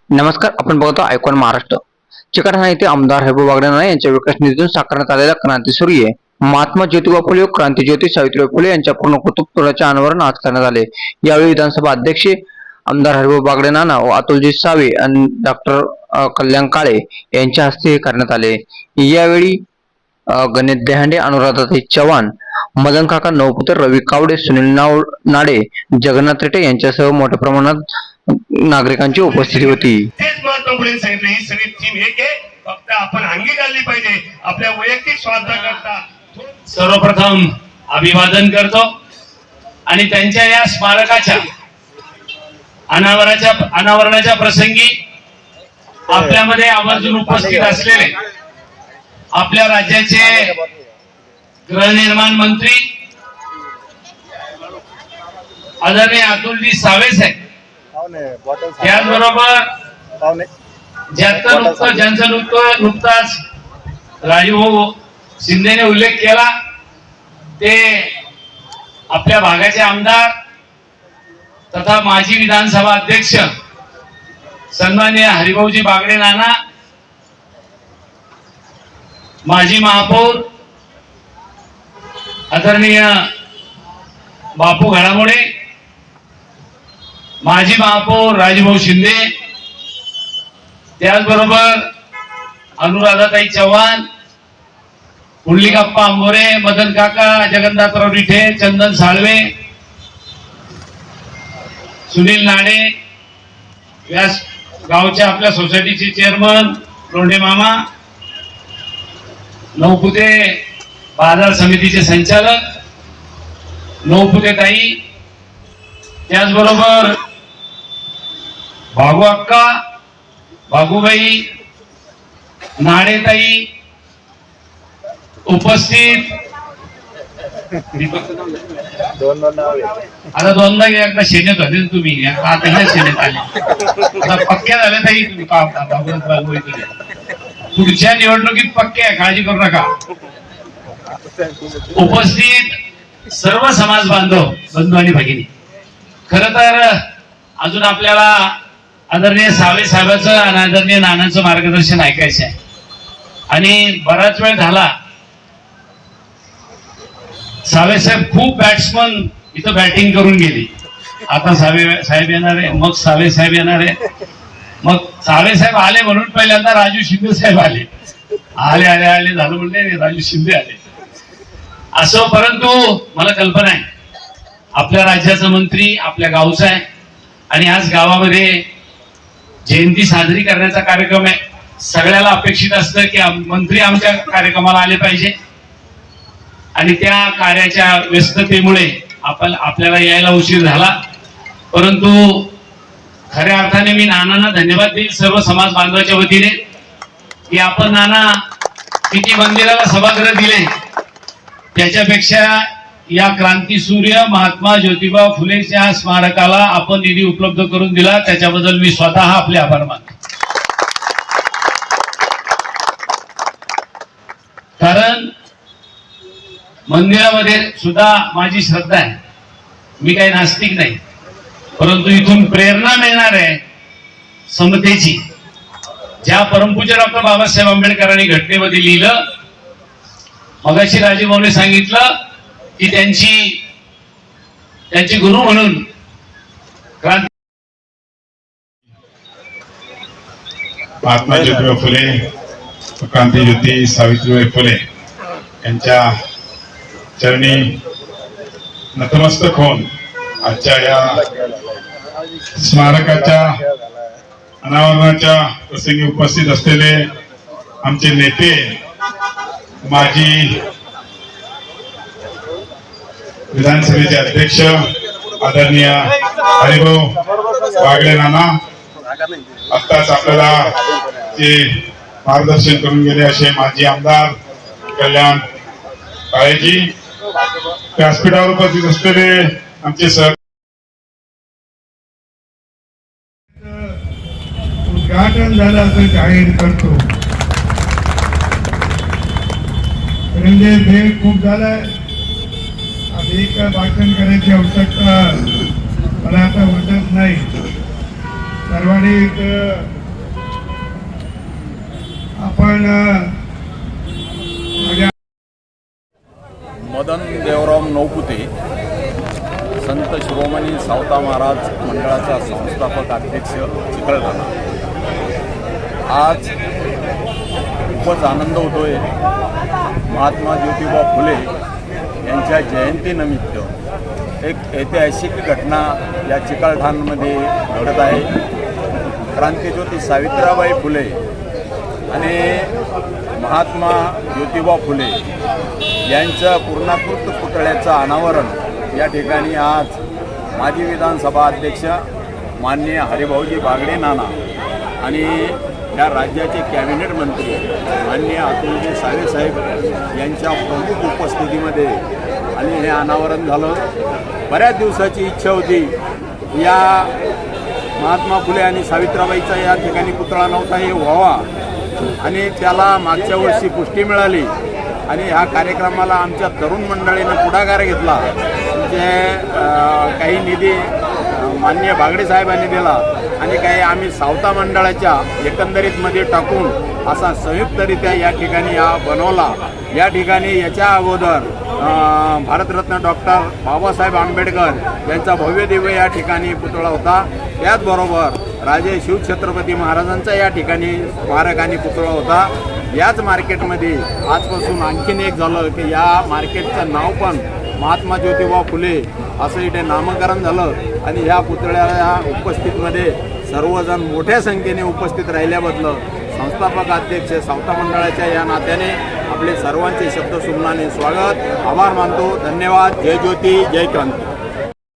नमस्कार. आपण बघतो आयकॉन महाराष्ट्र. चिकलठाणा येथे आमदार हैबू बागडे नाना यांच्या विकास निधीतून साकारण्यात आलेल्या क्रांतीसूर्य महात्मा ज्योतिबा फुले व क्रांतीज्योती सावित्रीबाई फुले यांच्या पूर्णकृत्य पुतळ्याचे अनावरण आज करण्यात आले. यावेळी विधानसभा अध्यक्ष आमदार हैबू बागडे नाना व अतुलजी सावे आणि डॉक्टर कल्याण काळे यांच्या हस्ते हे करण्यात आले. यावेळी गणेश देहांडे, अनुराधाताई चव्हाण, मदन काका नवपुते, रवी कावडे, सुनील नाडे, जगन्नाथ रेटे यांच्यासह मोठ्या प्रमाणात नागरिकांची उपस्थिती होती. तेच महत्वपूर्ण सांगितलं. ही सगळी थीम एक आहे, फक्त आपण अंगी घालली पाहिजे आपल्या वैयक्तिक स्वार्थाकरता. सर्वप्रथम अभिवादन करतो आणि त्यांच्या या स्मारकाच्या अनावरणाच्या प्रसंगी आपल्यामध्ये आवर्जून उपस्थित असलेले आपल्या राज्याचे गृहनिर्माण मंत्री आदरणीय अतुलजी सावे साहेब, त्याचबरोबर ज्यांचा नुकताच राजूभाऊ शिंदेने उल्लेख केला ते आपल्या भागाचे आमदार तथा माजी विधानसभा अध्यक्ष सन्माननीय हरिभाऊजी बागडे नाना, माजी महापौर आदरणीय बापू घडामोडे, माजी महापौर राजूभाऊ शिंदे, त्याचबरोबर अनुराधाताई चव्हाण, पुंडलिकप्पा आंबोरे, मदन काका, जगन्नाथराव रिठे, चंदन साळवे, सुनील नाडे, व्यास गावच्या आपल्या सोसायटीचे चेअरमन लोंढे मामा, नवपुते बाजार समितीचे संचालक नवपुते ताई, त्याचबरोबर भागू अक्का, भागूबाई, नाडेताई उपस्थित. आता दोनदा एकदा शेण्यात होते तुम्ही, आता शेण्यात आले, आता पक्क्या झाल्या ताई तुम्ही. पुढच्या निवडणुकीत पक्के आहे, काळजी करू नका. उपस्थित सर्व समाज बांधव, बंधू आणि भगिनी, खर तर अजून आपल्याला आदरणीय सावे साहेबांचं आणि आदरणीय नानांचं मार्गदर्शन ऐकायचं आहे. आणि बराच वेळ झाला, सावे साहेब खूप बॅट्समन इथं बॅटिंग करून गेली. आता सावे साहेब येणार आहे, मग सावे साहेब येणार आहे, मग सावे साहेब आले म्हणून पहिल्यांदा राजू शिंदे साहेब आले झालं म्हणले राजू शिंदे आले असं. परंतु मला कल्पना आहे आपल्या राज्याचा मंत्री आपल्या गावचा आहे आणि आज गावामध्ये जयंती साजरी करण्याचा कार्यक्रम आहे. सगळ्याला अपेक्षित असतं की मंत्री आमच्या कार्यक्रमाला आले पाहिजे आणि त्या कार्याच्या व्यस्ततेमुळे आपल्याला यायला उशीर झाला. परंतु खऱ्या अर्थाने मी नानांना धन्यवाद देईल सर्व समाज बांधवाच्या वतीने की आपण नाना किती मंदिराला सभागृह दिले, त्याच्यापेक्षा या क्रांतीसूर्य महात्मा ज्योतिबा फुलेच्या स्मारकाला आपण निधी उपलब्ध करून दिला, त्याच्याबद्दल मी स्वतः आपले आभार मानतो. कारण मंदिरामध्ये सुद्धा माझी श्रद्धा आहे, मी काही नास्तिक नाही, परंतु इथून प्रेरणा मिळणार आहे समतेची. ज्या परमपूज्य डॉक्टर बाबासाहेब आंबेडकरांनी घटनेमध्ये लिहिलं, मगाशी राजूभाऊने सांगितलं की त्यांची गुरु म्हणून महात्मा ज्योतिबा फुले, क्रांतीज्योती सावित्रीबाई फुले यांच्या चरणी नतमस्तक होऊन आजच्या या स्मारकाच्या अनावरणाच्या प्रसंगी उपस्थित असलेले आमचे नेते, माजी विधानसभेचे अध्यक्ष आदरणीय हरिभाऊ बागडे नाना, आत्ताच आपल्याला जे मार्गदर्शन करून गेले असे माजी आमदार कल्याण काळेजी, व्यासपीठावर उपस्थित असलेले आमचे सर, उद्घाटन झालं असं जाहीर करतो. म्हणजे वेळ खूप झालाय, अधिक भाषण करायची आवश्यकता मला आता वाटत नाही. सर्वांनी आपण माझ्या मदन देवराम नौपुते संत शिरोमणी सावता महाराज मंडळाचा संस्थापक अध्यक्ष चिकलठाणा. आज खूपच आनंद होतोय. महात्मा ज्योतिबा फुले यांच्या जयंतीनिमित्त एक ऐतिहासिक घटना या चिकलठाणमध्ये घडत आहे. क्रांतिज्योती सावित्रीबाई फुले आणि महात्मा ज्योतिबा फुले यांचं पूर्णाकृत पुतळ्याचं अनावरण या ठिकाणी आज माजी विधानसभा अध्यक्ष माननीय हरिभाऊजी बागडे नाना आणि या राज्याचे कॅबिनेट मंत्री माननीय अतुलजी सावेसाहेब यांच्या प्रमुख उपस्थितीमध्ये आणि हे अनावरण झालं. बऱ्याच दिवसाची इच्छा होती. या महात्मा फुले आणि सावित्रीबाईचा या ठिकाणी पुतळा नव्हता, हे व्हावा आणि त्याला मागच्या वर्षी पुष्टी मिळाली आणि ह्या कार्यक्रमाला आमच्या तरुण मंडळीनं पुढाकार घेतला. जे काही निधी माननीय बागडे साहेबांनी दिला आणि काही आम्ही सावता मंडळाच्या एकंदरीतमध्ये टाकून असा संयुक्तरित्या या ठिकाणी हा बनवला. या ठिकाणी याच्या अगोदर भारतरत्न डॉक्टर बाबासाहेब आंबेडकर यांचा भव्य दिव्य या ठिकाणी पुतळा होता. त्याचबरोबर राजे शिवछत्रपती महाराजांचा या ठिकाणी स्मारक आणि पुतळा होता. याच मार्केटमध्ये आजपासून आणखीन एक झालं की या मार्केटचं नाव पण महात्मा ज्योतिबा फुले असं इथे नामकरण झालं आणि ह्या पुतळ्याच्या उपस्थितीमध्ये सर्वजण मोठ्या संख्येने उपस्थित राहिल्याबद्दल संस्थापक अध्यक्ष सावता मंडळाच्या या नात्याने आपले सर्वांचे शब्दसुमनाने स्वागत, आभार मानतो. धन्यवाद. जय ज्योती, जय क्रांती.